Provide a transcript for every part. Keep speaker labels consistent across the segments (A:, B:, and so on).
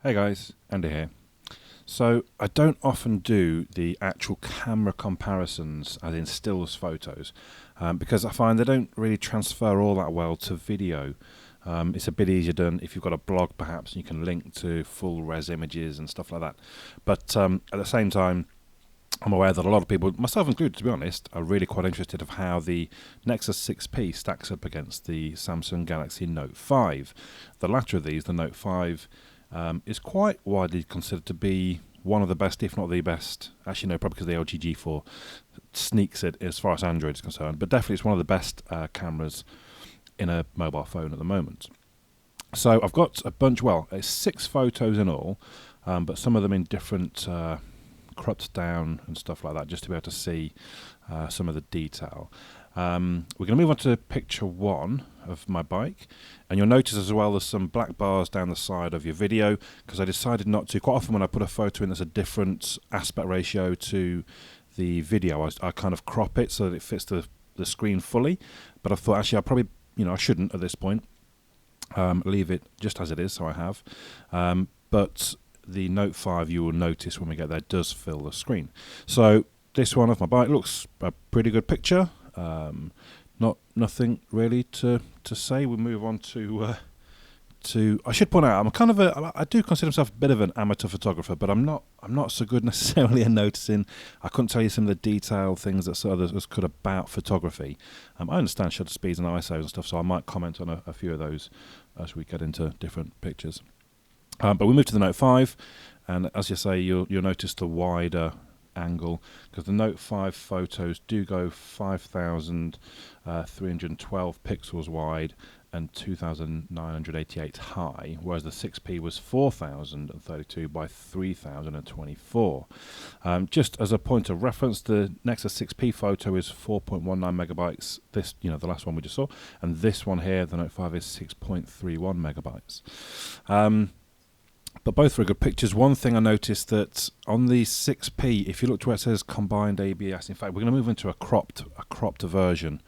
A: Hey guys, Andy here. So I don't often do the actual camera comparisons as in stills photos because I find they don't really transfer all that well to video. It's a bit easier done if you've got a blog perhaps and you can link to full res images and stuff like that. But at the same time, I'm aware that a lot of people, myself included to be honest, are really quite interested of how the Nexus 6P stacks up against the Samsung Galaxy Note 5. The latter of these, the Note 5, is quite widely considered to be one of the best, if not the best. Actually, no, probably because the LG G4 sneaks it as far as Android is concerned, but definitely it's one of the best cameras in a mobile phone at the moment. So I've got a bunch, well, it's 6 photos in all, but some of them in different cropped down and stuff like that, just to be able to see some of the detail. We're going to move on to picture 1 of my bike, and you'll notice as well there's some black bars down the side of your video because I decided not to. Quite often when I put a photo in that's a different aspect ratio to the video, I kind of crop it so that it fits the screen fully, but I thought actually I probably, I shouldn't at this point. Leave it just as it is, so I have. But the Note 5, you will notice when we get there, does fill the screen. So this one of my bike looks a pretty good picture. Nothing really to say. We'll move on to. I should point out, I do consider myself a bit of an amateur photographer, but I'm not so good necessarily at noticing. I couldn't tell you some of the detailed things that others could about photography. I understand shutter speeds and ISOs and stuff, so I might comment on a few of those as we get into different pictures. But we move to the Note 5, and as you say, you'll notice the wider angle because the Note 5 photos do go 5,312 pixels wide and 2,988 high, whereas the 6P was 4,032 by 3,024. Just as a point of reference, the Nexus 6P photo is 4.19 megabytes. This, the last one we just saw, and this one here, the Note 5, is 6.31 megabytes. But both are good pictures. One thing I noticed that on the 6P, if you look to where it says combined ABS, in fact, we're going to move into a cropped version.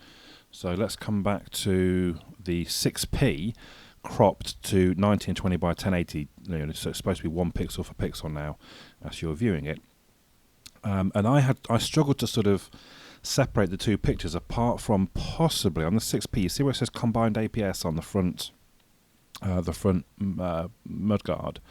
A: So let's come back to the 6P cropped to 1920 by 1080. So it's supposed to be 1 pixel for pixel now as you're viewing it. And I struggled to sort of separate the two pictures apart from possibly on the 6P. You see where it says combined ABS on the front mudguard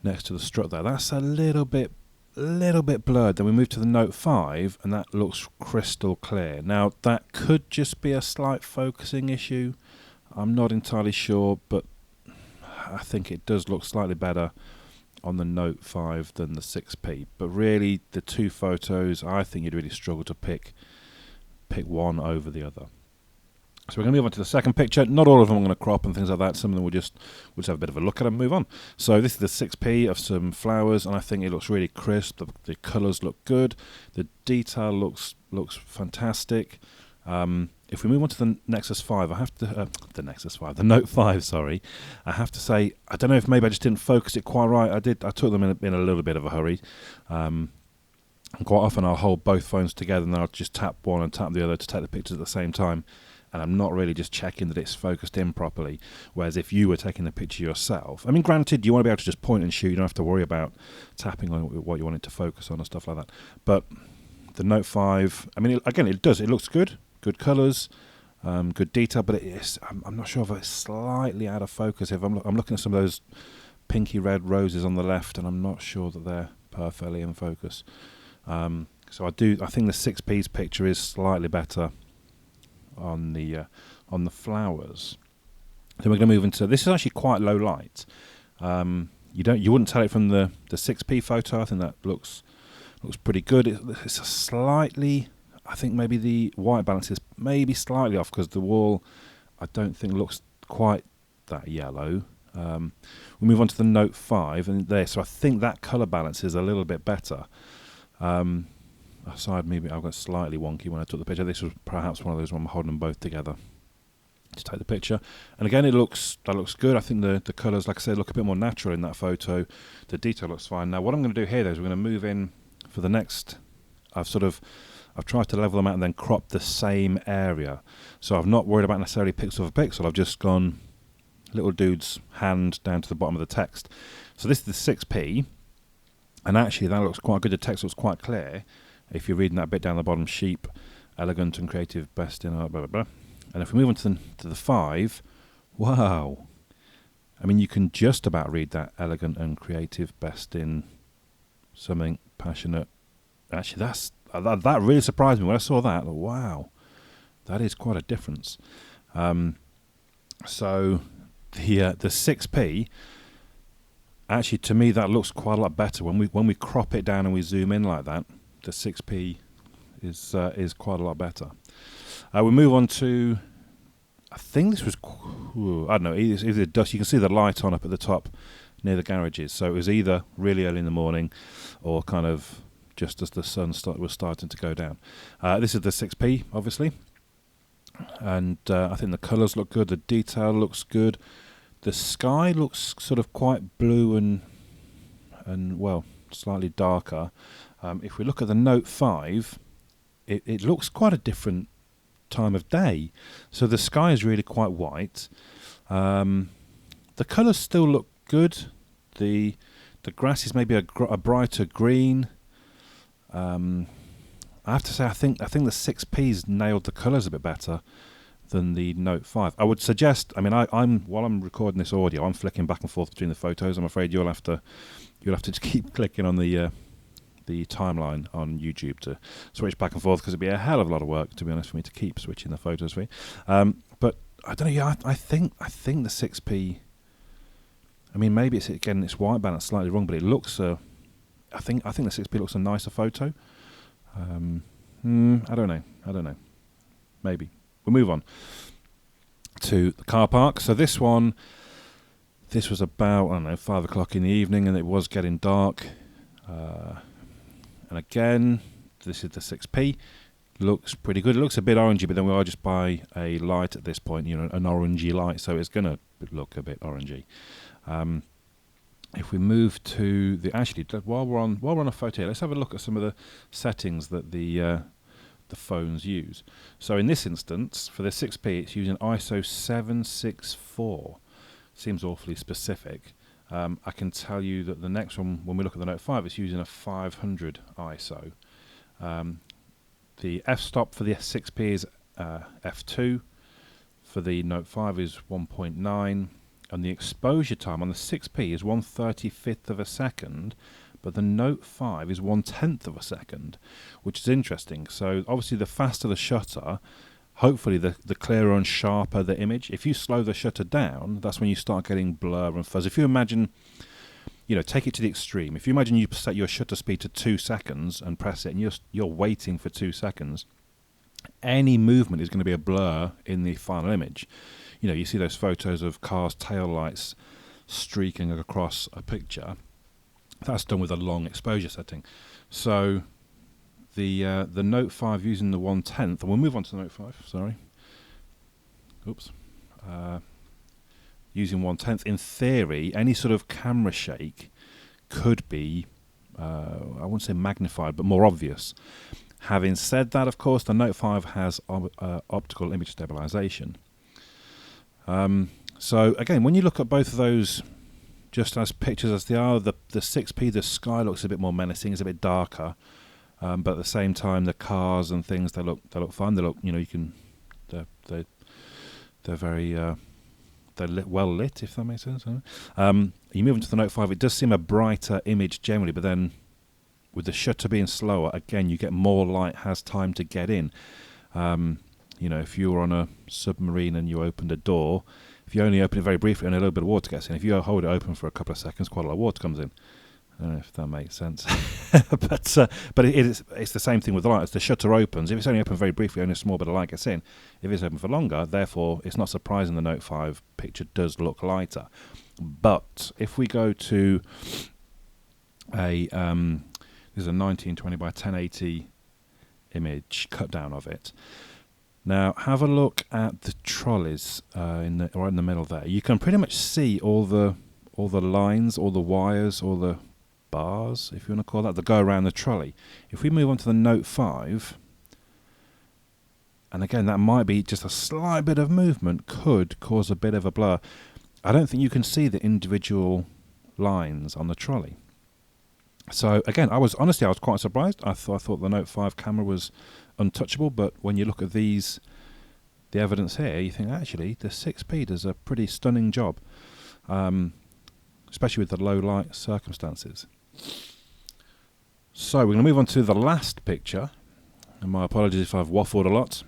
A: next to the strut there. That's a little bit blurred. Then we move to the Note 5 and that looks crystal clear. Now that could just be a slight focusing issue. I'm not entirely sure, but I think it does look slightly better on the Note 5 than the 6P. But really the two photos, I think you'd really struggle to pick one over the other. So we're going to move on to the second picture. Not all of them I'm going to crop and things like that. Some of them we'll just have a bit of a look at and move on. So this is the 6P of some flowers, and I think it looks really crisp. The colours look good. The detail looks fantastic. If we move on to the Nexus 5, the Note 5, sorry. I have to say, I don't know if maybe I just didn't focus it quite right. I took them in a little bit of a hurry. And quite often I'll hold both phones together and then I'll just tap one and tap the other to take the pictures at the same time. And I'm not really just checking that it's focused in properly. Whereas if you were taking the picture yourself, I mean, granted, you want to be able to just point and shoot. You don't have to worry about tapping on what you want it to focus on and stuff like that. But the Note 5, I mean, it looks good. Good colours, good detail, but I'm not sure if it's slightly out of focus. If I'm looking at some of those pinky red roses on the left, and I'm not sure that they're perfectly in focus. So I think the 6P's picture is slightly better on the flowers. Then we're going to move into, this is actually quite low light. You wouldn't tell it from the 6P photo. I think that looks pretty good. It's a slightly, I think maybe the white balance is maybe slightly off because the wall I don't think looks quite that yellow. We move on to the Note 5 and there, so I think that colour balance is a little bit better. Aside, maybe I got slightly wonky when I took the picture. This was perhaps one of those when I'm holding them both together to take the picture. And again, that looks good. I think the colours, like I said, look a bit more natural in that photo. The detail looks fine. Now, what I'm going to do here, though, is we're going to move in for the next. I've tried to level them out and then crop the same area. So I've not worried about necessarily pixel for pixel. I've just gone little dude's hand down to the bottom of the text. So this is the 6p, and actually that looks quite good. The text looks quite clear. If you're reading that bit down the bottom, sheep, elegant and creative, best in art, blah, blah, blah. And if we move on to the 5, wow. I mean, you can just about read that elegant and creative, best in something passionate. Actually, that really surprised me when I saw that. Wow, that is quite a difference. So the 6p, actually to me that looks quite a lot better when we crop it down and we zoom in like that. The 6p is quite a lot better. We move on to, I think this was, I don't know, either dust. You can see the light on up at the top near the garages. So it was either really early in the morning or kind of just as the sun was starting to go down. This is the 6p, obviously. And I think the colours look good. The detail looks good. The sky looks sort of quite blue and well, slightly darker. If we look at the Note 5, it looks quite a different time of day. So the sky is really quite white. The colours still look good. The grass is maybe a brighter green. I have to say, I think the 6p's nailed the colours a bit better than the Note 5. I would suggest. I mean, I'm while I'm recording this audio, I'm flicking back and forth between the photos. I'm afraid you'll have to just keep clicking on the timeline on YouTube to switch back and forth, because it'd be a hell of a lot of work, to be honest, for me to keep switching the photos for you. But I don't know. Yeah, I think the 6p. I mean, maybe it's white balance slightly wrong, but it looks. I think the 6p looks a nicer photo. I don't know. Maybe. We'll move on to the car park. So this was about, I don't know, 5 o'clock in the evening, and it was getting dark. And again, this is the 6p. Looks pretty good. It looks a bit orangey, but then we are just by a light at this point, an orangey light, so it's going to look a bit orangey. If we move to while we're on a photo here, let's have a look at some of the settings that the phones use. So in this instance, for the 6p, it's using ISO 764. Seems awfully specific. I can tell you that the next one, when we look at the Note 5, it's using a 500 ISO. The f-stop for the 6p is f2. For the Note 5 is 1.9. And the exposure time on the 6p is 1/35th of a second, but the Note 5 is 1/10th of a second, which is interesting. So obviously the faster the shutter, hopefully the clearer and sharper the image. If you slow the shutter down, that's when you start getting blur and fuzz. If you imagine, take it to the extreme. If you imagine you set your shutter speed to 2 seconds and press it, and you're waiting for 2 seconds, any movement is going to be a blur in the final image. You see those photos of cars' taillights streaking across a picture. That's done with a long exposure setting. So the Note 5 using the 1/10, and we'll move on to the Note 5, sorry. Oops. Using 1/10, in theory, any sort of camera shake could be, I wouldn't say magnified, but more obvious. Having said that, of course, the Note 5 has optical image stabilization. So again, when you look at both of those just as pictures as they are, the 6p, the sky looks a bit more menacing, it's a bit darker, but at the same time the cars and things, they look fun. They look, they're very they're well lit, if that makes sense. You move into the Note 5, it does seem a brighter image generally, but then with the shutter being slower, again you get more light has time to get in. If you were on a submarine and you opened a door, if you only open it very briefly, only a little bit of water gets in. If you hold it open for a couple of seconds, quite a lot of water comes in. I don't know if that makes sense. but it's the same thing with the light. As the shutter opens, if it's only open very briefly, only a small bit of light gets in. If it's open for longer, therefore, it's not surprising the Note 5 picture does look lighter. But if we go to this is a 1920 by 1080 image cut down of it. Now, have a look at the trolleys right in the middle there. You can pretty much see all the lines, all the wires, all the bars, if you want to call that go around the trolley. If we move on to the Note 5, and again, that might be just a slight bit of movement, could cause a bit of a blur. I don't think you can see the individual lines on the trolley. So again, I was quite surprised. I thought the Note 5 camera was untouchable, but when you look at the evidence here, you think actually the 6P does a pretty stunning job, especially with the low light circumstances. So we're going to move on to the last picture, and my apologies if I've waffled a lot.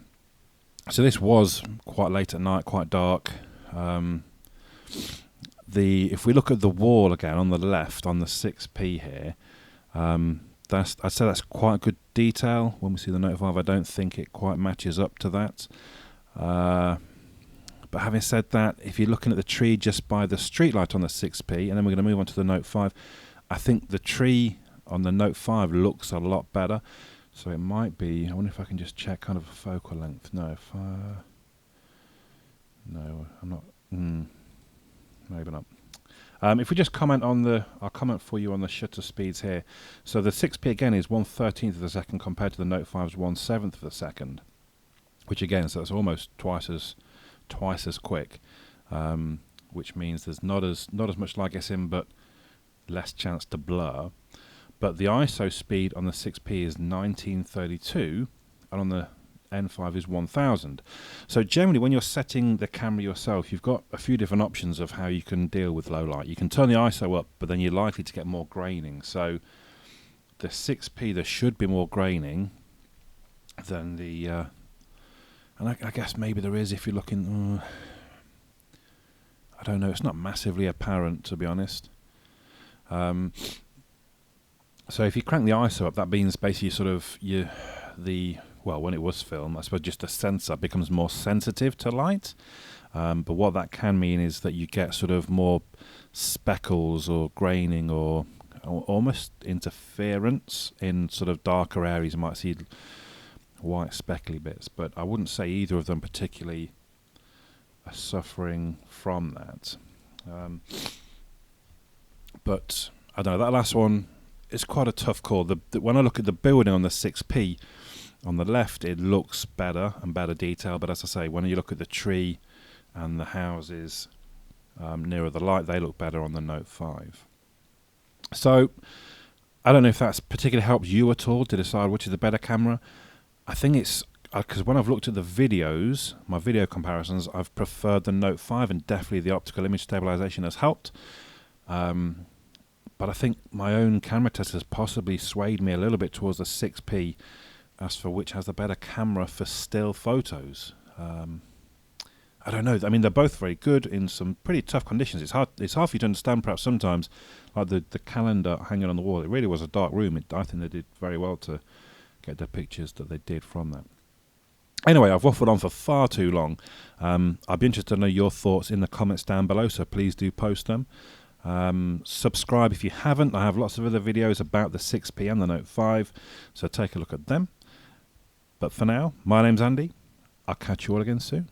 A: So this was quite late at night, quite dark. If we look at the wall again on the left on the 6P here, I'd say that's quite good detail. When we see the Note 5, I don't think it quite matches up to that. But having said that, if you're looking at the tree just by the street light on the 6P, and then we're going to move on to the Note 5, I think the tree on the Note 5 looks a lot better. So it might be, I wonder if I can just check kind of a focal length. No, no, I'm not, maybe not. If we just comment on I'll comment for you on the shutter speeds here. So the 6P again is 1/13th of a second compared to the Note 5's 1/7th of a second, which again, so that's almost twice as quick, which means there's not as much light gets in, but less chance to blur. But the ISO speed on the 6P is 1932, and on the N5 is 1000. So generally, when you're setting the camera yourself, you've got a few different options of how you can deal with low light. You can turn the ISO up, but then you're likely to get more graining. So the 6P, there should be more graining than the... and I guess maybe there is if you're looking... I don't know, it's not massively apparent, to be honest. So if you crank the ISO up, that means basically sort of when it was filmed, I suppose just the sensor becomes more sensitive to light. But what that can mean is that you get sort of more speckles or graining or almost interference in sort of darker areas. You might see white speckly bits, but I wouldn't say either of them particularly are suffering from that. But I don't know, that last one is quite a tough call. When I look at the building on the 6P, on the left it looks better and better detail, but as I say, when you look at the tree and the houses nearer the light, they look better on the Note 5. So I don't know if that's particularly helped you at all to decide which is the better camera. I think it's because when I've looked at the videos, my video comparisons, I've preferred the Note 5, and definitely the optical image stabilization has helped. But I think my own camera test has possibly swayed me a little bit towards the 6P as for which has the better camera for still photos. I don't know. I mean, they're both very good in some pretty tough conditions. It's hard for you to understand perhaps sometimes, like the calendar hanging on the wall. It really was a dark room. I think they did very well to get the pictures that they did from that. Anyway, I've waffled on for far too long. I'd be interested to know your thoughts in the comments down below, so please do post them. Subscribe if you haven't. I have lots of other videos about the 6P and the Note 5, so take a look at them. But for now, my name's Andy. I'll catch you all again soon.